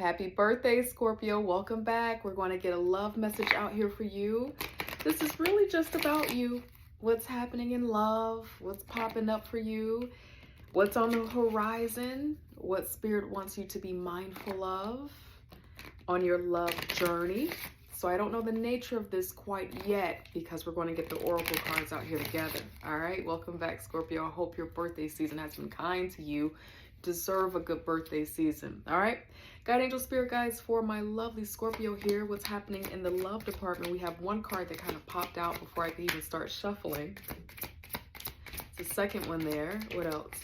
Happy birthday, Scorpio. Welcome back. We're going to get a love message out here for you. This is really just about you. What's happening in love? What's popping up for you? What's on the horizon? What Spirit wants you to be mindful of on your love journey? So I don't know the nature of this quite yet because we're going to get the oracle cards out here together. All right, welcome back, Scorpio. I hope your birthday season has been kind to you. Deserve a good birthday season. All right, guide angel spirit guides for my lovely Scorpio here. What's happening in the love department? We have one card that kind of popped out before I could even start shuffling. It's the second one there. What else?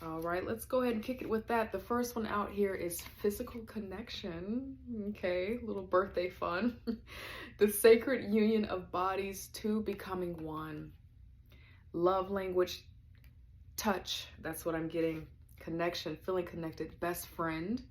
All right, let's go ahead and kick it with that. The first one out here is physical connection. Okay, little birthday fun. The sacred union of bodies, two becoming one. Love language, touch. That's what I'm getting. Connection, feeling connected. Best friend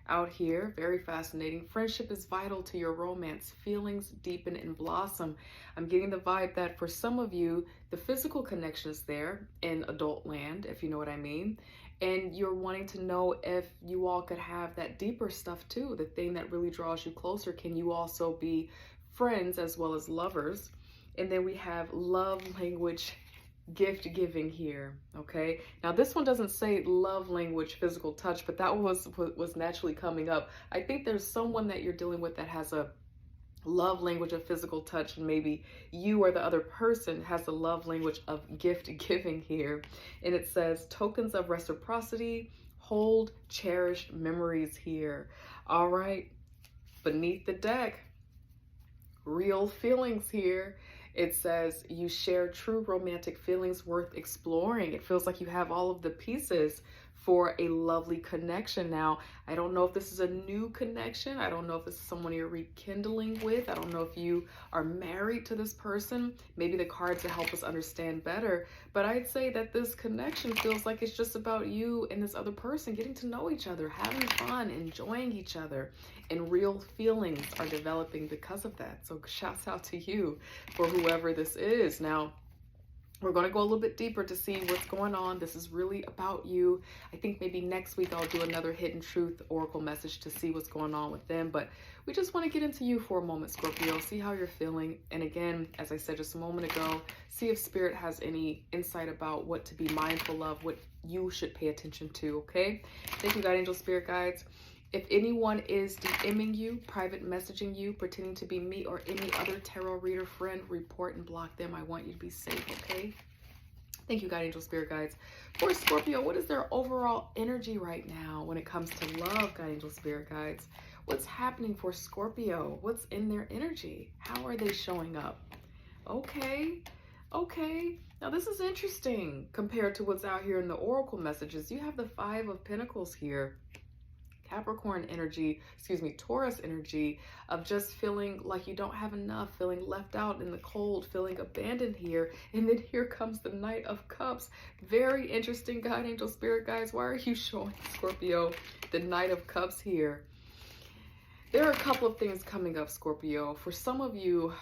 out here. Very fascinating. Friendship is vital to your romance. Feelings deepen and blossom. I'm getting the vibe that for some of you, the physical connection is there in adult land, if you know what I mean. And you're wanting to know if you all could have that deeper stuff too, the thing that really draws you closer. Can you also be friends as well as lovers? And then we have love language, gift giving here. Okay, now this one doesn't say love language, physical touch, but that was naturally coming up. I think there's someone that you're dealing with that has a love language of physical touch, and maybe you or the other person has the love language of gift giving here. And it says tokens of reciprocity, hold cherished memories here. All right, beneath the deck, real feelings here. It says you share true romantic feelings worth exploring. It feels like you have all of the pieces for a lovely connection. Now, I don't know if this is a new connection. I don't know if this is someone you're rekindling with. I don't know if you are married to this person. Maybe the cards will help us understand better. But I'd say that this connection feels like it's just about you and this other person getting to know each other, having fun, enjoying each other. And real feelings are developing because of that. So shouts out to you for whoever this is. Now, we're going to go a little bit deeper to see what's going on. This is really about you. I think maybe next week I'll do another hidden truth oracle message to see what's going on with them. But we just want to get into you for a moment, Scorpio. See how you're feeling. And again, as I said just a moment ago, see if Spirit has any insight about what to be mindful of, what you should pay attention to, okay? Thank you, guide angel spirit guides. If anyone is DMing you, private messaging you, pretending to be me or any other tarot reader friend, report and block them. I want you to be safe, okay? Thank you, guide angel spirit guides. For Scorpio, what is their overall energy right now when it comes to love, guide angel spirit guides? What's happening for Scorpio? What's in their energy? How are they showing up? Okay. Now this is interesting compared to what's out here in the oracle messages. You have the Five of Pentacles here. Capricorn energy, Taurus energy of just feeling like you don't have enough, feeling left out in the cold, feeling abandoned here. And then here comes the Knight of Cups. Very interesting, guide angel spirit guides. Why are you showing Scorpio the Knight of Cups here? There are a couple of things coming up, Scorpio. For some of you,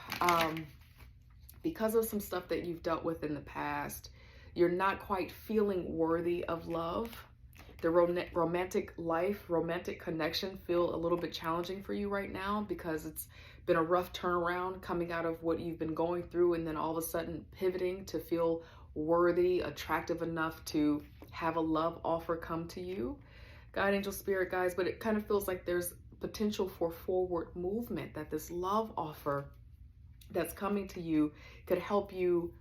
because of some stuff that you've dealt with in the past, you're not quite feeling worthy of love. The romantic life, romantic connection feel a little bit challenging for you right now because it's been a rough turnaround coming out of what you've been going through and then all of a sudden pivoting to feel worthy, attractive enough to have a love offer come to you. Guide angel spirit guys, but it kind of feels like there's potential for forward movement, that this love offer that's coming to you could help you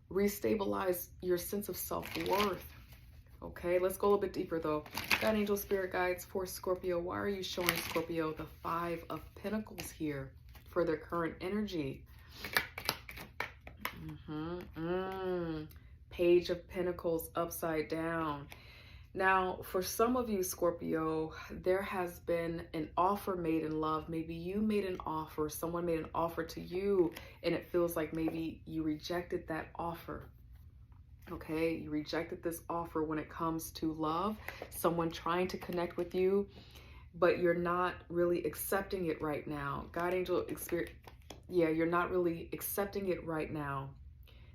restabilize your sense of self-worth. Okay, let's go a little bit deeper though. Guide angel spirit guides for Scorpio. Why are you showing Scorpio the Five of Pentacles here for their current energy? Page of Pentacles upside down. Now, for some of you, Scorpio, there has been an offer made in love. Maybe you made an offer, someone made an offer to you, and it feels like maybe you rejected that offer. Okay, you rejected this offer when it comes to love, someone trying to connect with you, but you're not really accepting it right now. God angel spirit, yeah, you're not really accepting it right now.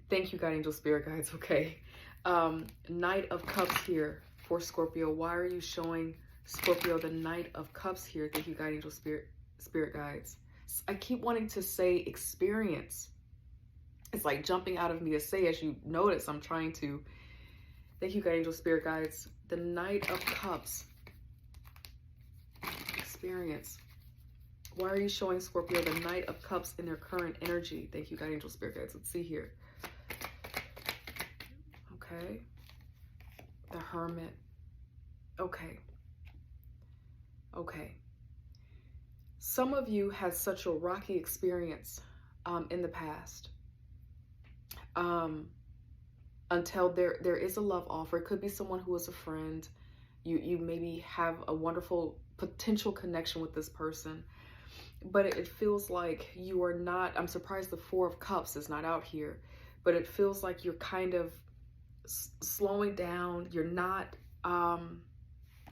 Thank you, God angel spirit guides. Okay, Knight of Cups here for Scorpio. Why are you showing Scorpio, the Knight of Cups here. Thank you, guide angel, spirit guides. I keep wanting to say experience. It's like jumping out of me to say, as you notice, I'm trying to. Thank you, guide angel, spirit guides. The Knight of Cups. Experience. Why are you showing Scorpio the Knight of Cups in their current energy? Thank you, guide angel, spirit guides. Let's see here. Okay. The Hermit. Okay. Okay. Some of you had such a rocky experience in the past. Until there is a love offer. It could be someone who is a friend. You maybe have a wonderful potential connection with this person. But it feels like you are not, I'm surprised the Four of Cups is not out here. But it feels like you're kind of slowing down. You're not,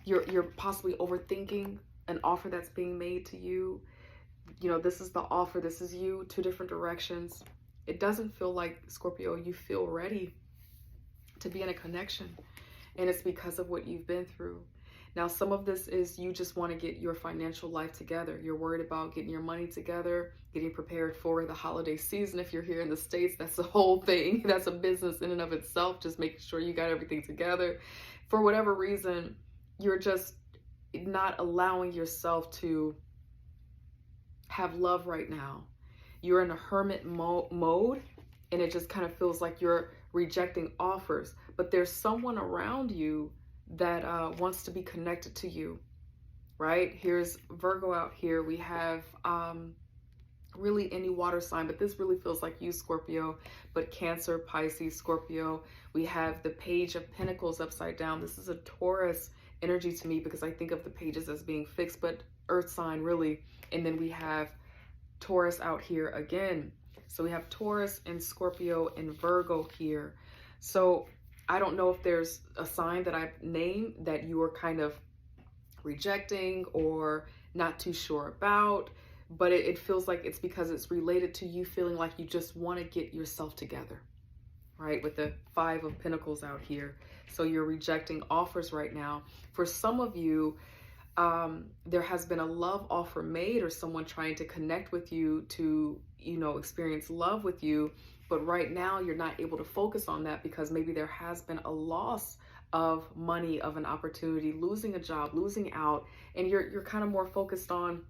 you're possibly overthinking an offer that's being made to you. You know, this is the offer, this is you, two different directions. It doesn't feel like, Scorpio, you feel ready to be in a connection. And it's because of what you've been through. Now, some of this is you just want to get your financial life together. You're worried about getting your money together, getting prepared for the holiday season. If you're here in the States, that's the whole thing. That's a business in and of itself, just making sure you got everything together. For whatever reason, you're just not allowing yourself to have love right now. You're in a hermit mode, and it just kind of feels like you're rejecting offers. But there's someone around you that wants to be connected to you, right? Here's Virgo out here. We have really any water sign, but this really feels like you, Scorpio. But Cancer, Pisces, Scorpio. We have the Page of Pentacles upside down. This is a Taurus energy to me because I think of the pages as being fixed, but earth sign really. And then we have Taurus out here again. So we have Taurus and Scorpio and Virgo here. So I don't know if there's a sign that I've named that you are kind of rejecting or not too sure about, but it feels like it's because it's related to you feeling like you just want to get yourself together, right? With the Five of Pentacles out here. So you're rejecting offers right now. For some of you, there has been a love offer made or someone trying to connect with you to, you know, experience love with you. But right now you're not able to focus on that because maybe there has been a loss of money, of an opportunity, losing a job, losing out. And you're kind of more focused on,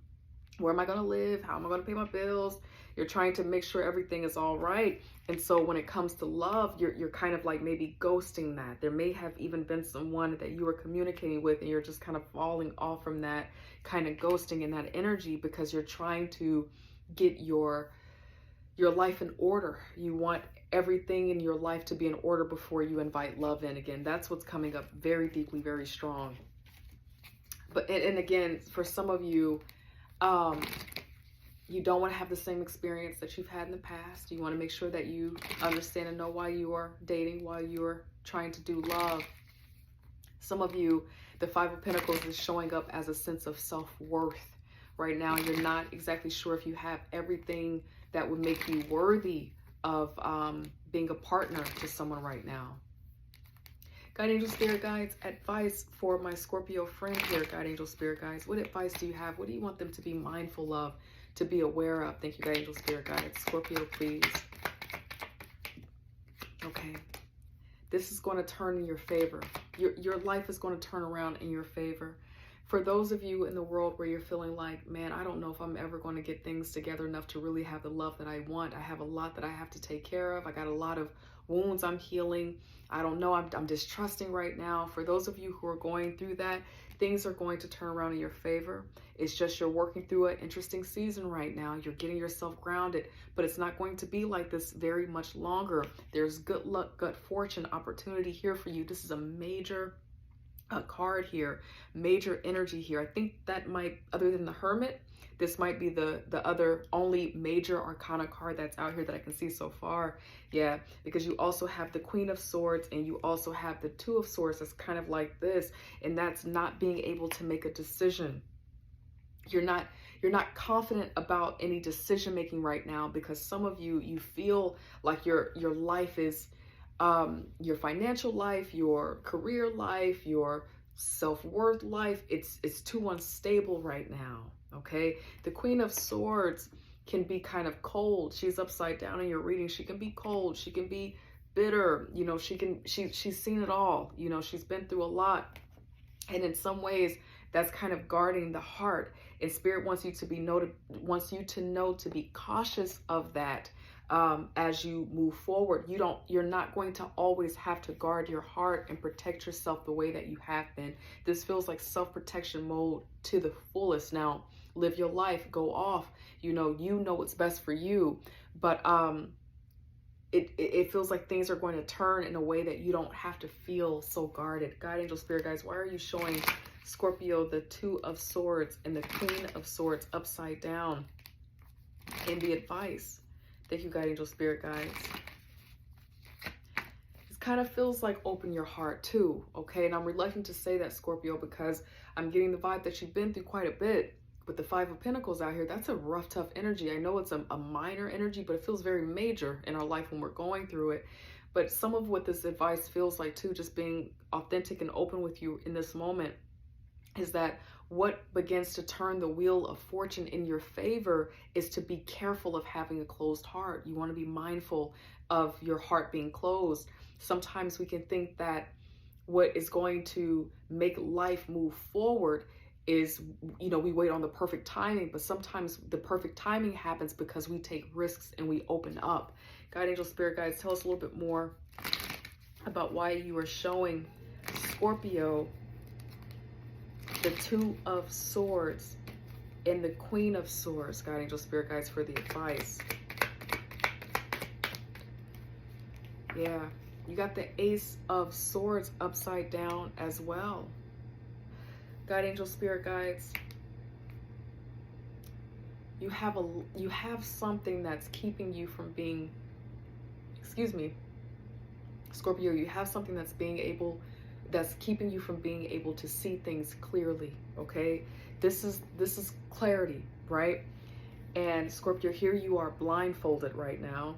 where am I going to live? How am I going to pay my bills? You're trying to make sure everything is all right. And so when it comes to love, you're kind of like maybe ghosting that. There may have even been someone that you were communicating with and you're just kind of falling off from that kind of ghosting and that energy because you're trying to get your life in order. You want everything in your life to be in order before you invite love in again. That's what's coming up very deeply, very strong. But and again, for some of you, you don't want to have the same experience that you've had in the past. You want to make sure that you understand and know why you are dating, why you're trying to do love. Some of you, the Five of Pentacles is showing up as a sense of self-worth. Right now, you're not exactly sure if you have everything that would make you worthy of being a partner to someone right now. Guide Angel Spirit Guides, advice for my Scorpio friend here, Guide Angel Spirit Guides. What advice do you have? What do you want them to be mindful of, to be aware of? Thank you, Guide Angel Spirit Guides. Scorpio, please. Okay. This is going to turn in your favor. Your life is going to turn around in your favor. For those of you in the world where you're feeling like, man, I don't know if I'm ever going to get things together enough to really have the love that I want. I have a lot that I have to take care of. I got a lot of wounds I'm healing. I don't know. I'm distrusting right now. For those of you who are going through that, things are going to turn around in your favor. It's just you're working through an interesting season right now. You're getting yourself grounded, but it's not going to be like this very much longer. There's good luck, good fortune, opportunity here for you. This is a major card here, major energy here. I think that might, other than the Hermit, this might be the other only major arcana card that's out here that I can see so far. Yeah, because you also have the Queen of Swords and you also have the Two of Swords. That's kind of like this, and that's not being able to make a decision. You're not confident about any decision making right now because some of you feel like your life is your financial life, your career life, your self-worth life, it's too unstable right now. Okay, the Queen of Swords can be kind of cold. She's upside down in your reading. She can be cold, she can be bitter, you know, she's seen it all, you know, she's been through a lot. And in some ways that's kind of guarding the heart, and Spirit wants you to know to be cautious of that. As you move forward, you're not going to always have to guard your heart and protect yourself the way that you have been. This feels like self-protection mode to the fullest. Now live your life, go off, you know what's best for you, but it feels like things are going to turn in a way that you don't have to feel so guarded. God, angel, spirit guides, why are you showing Scorpio the Two of Swords and the Queen of Swords upside down in the advice? Thank you, God, angel, spirit guides. This kind of feels like open your heart too, okay? And I'm reluctant to say that, Scorpio, because I'm getting the vibe that you've been through quite a bit. With the Five of Pentacles out here, that's a rough, tough energy. I know it's a minor energy, but it feels very major in our life when we're going through it. But some of what this advice feels like too, just being authentic and open with you in this moment, is that what begins to turn the wheel of fortune in your favor is to be careful of having a closed heart. You want to be mindful of your heart being closed. Sometimes we can think that what is going to make life move forward is, we wait on the perfect timing, but sometimes the perfect timing happens because we take risks and we open up. God, angel, spirit guides, tell us a little bit more about why you are showing Scorpio the Two of Swords and the Queen of Swords. God, angel, spirit guides, for the advice. Yeah, you got the Ace of Swords upside down as well. God, angel, spirit guides, you have something that's keeping you from being, Scorpio, you have something that's keeping you from being able to see things clearly, okay? This is clarity, right? And Scorpio, here you are blindfolded right now.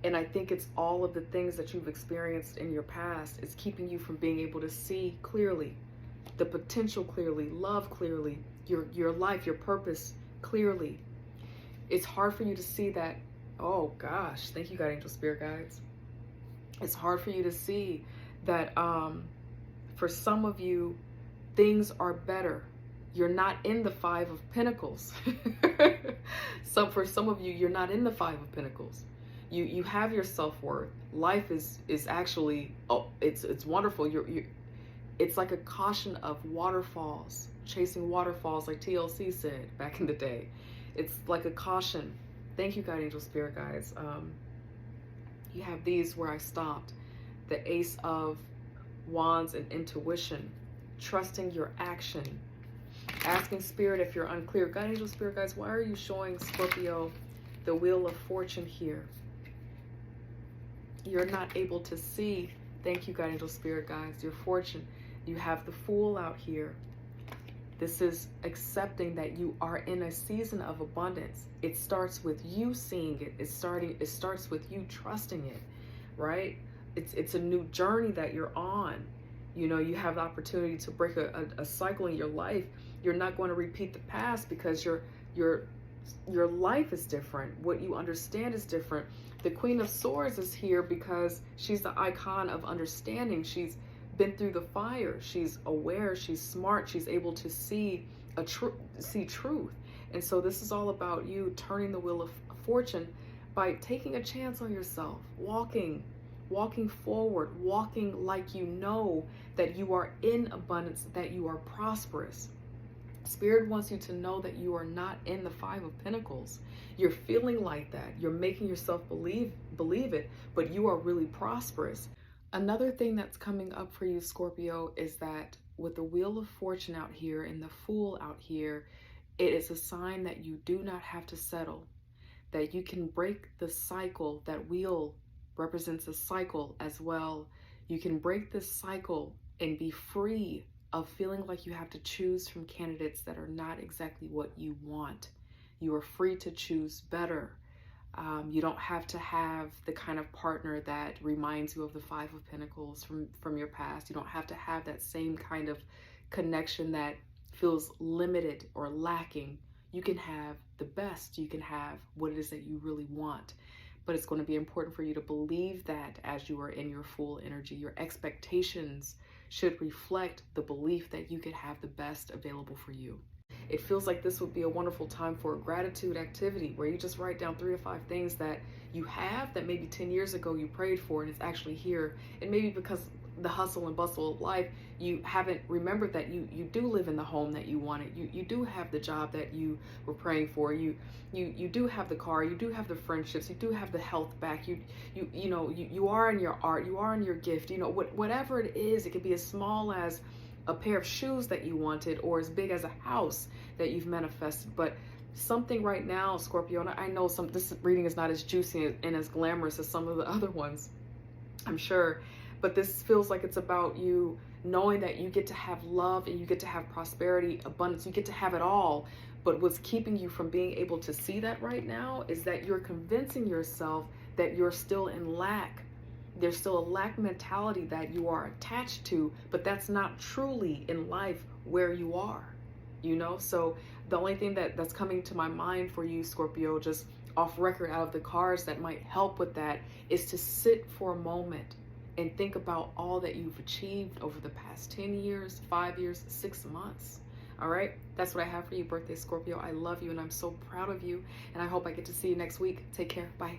And I think it's all of the things that you've experienced in your past is keeping you from being able to see clearly, the potential clearly, love clearly, your life, your purpose clearly. It's hard for you to see that. Oh gosh, thank you, God, angel, spirit guides. It's hard for you to see that for some of you, things are better. You're not in the Five of Pentacles. So for some of you, you're not in the Five of Pentacles. You have your self-worth. Life is actually, it's wonderful. It's like a caution of waterfalls, chasing waterfalls, like TLC said back in the day. It's like a caution. Thank you, God, angel, spirit guides. You have these where I stopped. The Ace of Wands and intuition, trusting your action, asking spirit if you're unclear. God, angel, spirit guides, why are you showing Scorpio the Wheel of Fortune here? You're not able to see, thank you, God, angel, spirit guides, your fortune. You have the Fool out here. This is accepting that you are in a season of abundance. It starts with you seeing it. It starts with you trusting it, right? It's a new journey that you're on. You have the opportunity to break a cycle in your life. You're not going to repeat the past because your life is different. What you understand is different. The Queen of Swords is here because she's the icon of understanding. She's been through the fire. She's aware. She's smart. She's able to see truth. And so this is all about you turning the wheel of fortune by taking a chance on yourself, walking forward, walking like you know that you are in abundance, that you are prosperous. Spirit wants you to know that you are not in the Five of Pentacles. You're feeling like that. You're making yourself believe it, but you are really prosperous. Another thing that's coming up for you, Scorpio, is that with the Wheel of Fortune out here and the Fool out here, it is a sign that you do not have to settle, that you can break the cycle. That wheel represents a cycle as well. You can break this cycle and be free of feeling like you have to choose from candidates that are not exactly what you want. You are free to choose better. You don't have to have the kind of partner that reminds you of the Five of Pentacles from your past. You don't have to have that same kind of connection that feels limited or lacking. You can have the best. You can have what it is that you really want. But it's going to be important for you to believe that as you are in your full energy. Your expectations should reflect the belief that you could have the best available for you. It feels like this would be a wonderful time for a gratitude activity where you just write down 3 or 5 things that you have that maybe 10 years ago you prayed for and it's actually here. And maybe because the hustle and bustle of life, you haven't remembered that you do live in the home that you wanted. You do have the job that you were praying for. You do have the car. You do have the friendships. You do have the health back. You are in your art. You are in your gift. Whatever it is, it could be as small as a pair of shoes that you wanted, or as big as a house that you've manifested. But something right now, Scorpio, and I know this reading is not as juicy and as glamorous as some of the other ones, I'm sure, but this feels like it's about you knowing that you get to have love and you get to have prosperity, abundance, you get to have it all. But what's keeping you from being able to see that right now is that you're convincing yourself that you're still in lack. There's still a lack mentality that you are attached to, but that's not truly in life where you are, So the only thing that's coming to my mind for you, Scorpio, just off record out of the cards that might help with that, is to sit for a moment and think about all that you've achieved over the past 10 years, 5 years, 6 months. All right, that's what I have for you, birthday Scorpio. I love you and I'm so proud of you, and I hope I get to see you next week. Take care. Bye.